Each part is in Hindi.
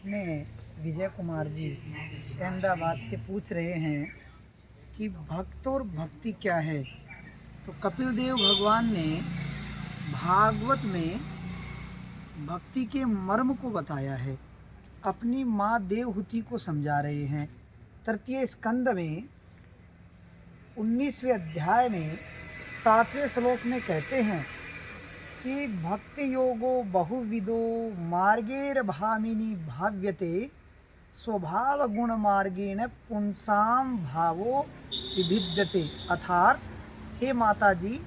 अपने विजय कुमार जी अहमदाबाद से पूछ रहे हैं कि भक्त और भक्ति क्या है। तो कपिल देव भगवान ने भागवत में भक्ति के मर्म को बताया है। अपनी माँ देवहूति को समझा रहे हैं। तृतीय स्कंद में 19वें अध्याय में 7वें श्लोक में कहते हैं कि भक्ति योगो बहुविदो मार्गेर भामिनी भाव्यते स्वभाव गुण मार्गेण पुंसाम भावो विभिद्यते। अर्थात हे माता जी,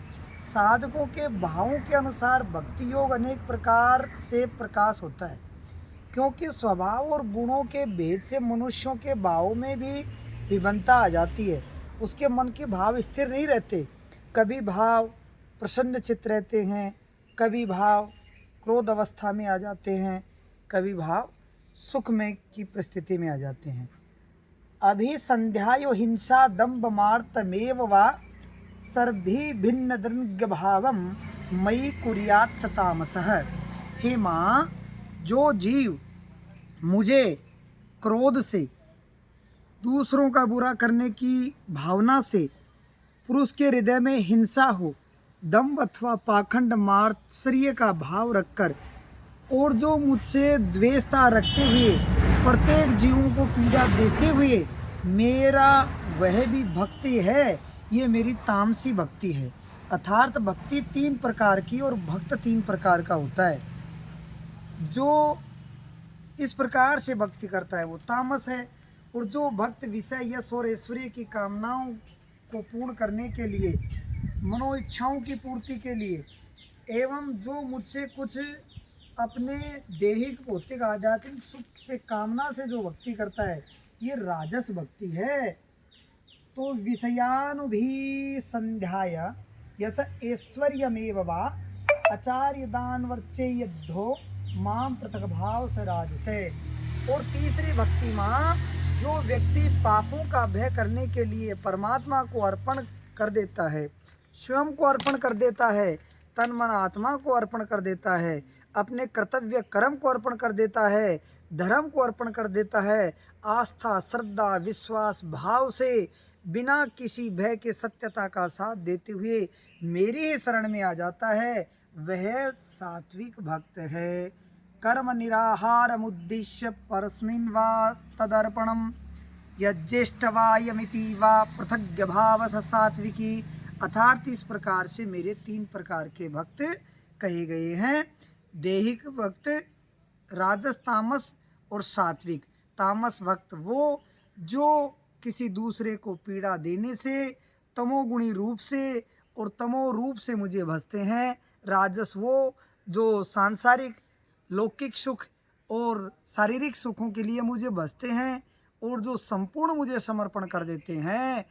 साधकों के भावों के अनुसार भक्ति योग अनेक प्रकार से प्रकाश होता है, क्योंकि स्वभाव और गुणों के भेद से मनुष्यों के भावों में भी विभिन्नता आ जाती है। उसके मन के भाव स्थिर नहीं रहते। कभी भाव प्रसन्न चित्त रहते हैं, कभी भाव क्रोध अवस्था में आ जाते हैं, कभी भाव सुख में की परिस्थिति में आ जाते हैं। अभी संध्यायो हिंसा दंभ मार्तमेव वा सर्भी भिन्न दृंग भावम मई कुर्यात सतामसः। हे माँ, जो जीव मुझे क्रोध से, दूसरों का बुरा करने की भावना से, पुरुष के हृदय में हिंसा हो, दंभ अथवा पाखंड मात्सर्य का भाव रखकर और जो मुझसे द्वेषता रखते हुए प्रत्येक जीवों को पीड़ा देते हुए मेरा वह भी भक्ति है, ये मेरी तामसी भक्ति है। अर्थात भक्ति 3 प्रकार की और भक्त 3 प्रकार का होता है। जो इस प्रकार से भक्ति करता है वो तामस है, और जो भक्त विषय यश और ऐश्वर्य की कामनाओं को पूर्ण करने के लिए, मनो इच्छाओं की पूर्ति के लिए, एवं जो मुझसे कुछ अपने दैहिक भौतिक आध्यात्मिक सुख से कामना से जो भक्ति करता है, ये राजस भक्ति है। तो विषयानुभी संध्याय यस ऐश्वर्यमेव वा आचार्य दान वर्चे यद्धो माम पृथक भाव से राजसे। और तीसरी भक्ति माँ, जो व्यक्ति पापों का भय करने के लिए परमात्मा को अर्पण कर देता है, स्वयं को अर्पण कर देता है, तन मन आत्मा को अर्पण कर देता है, अपने कर्तव्य कर्म को अर्पण कर देता है, धर्म को अर्पण कर देता है, आस्था श्रद्धा विश्वास भाव से बिना किसी भय के सत्यता का साथ देते हुए मेरी ही शरण में आ जाता है, वह सात्विक भक्त है। कर्म निराहारमुद्दिश्य परस्मिन् वा तदर्पणम यज्ञेष्ठ वा यमिति वा पृथग्य भाव सात्विकी। अर्थात इस प्रकार से मेरे 3 प्रकार के भक्त कहे गए हैं। दैहिक भक्त, राजस तामस और सात्विक। तामस भक्त वो जो किसी दूसरे को पीड़ा देने से, तमोगुणी रूप से और तमो रूप से मुझे भजते हैं। राजस वो जो सांसारिक लौकिक सुख और शारीरिक सुखों के लिए मुझे भजते हैं और जो संपूर्ण मुझे समर्पण कर देते हैं,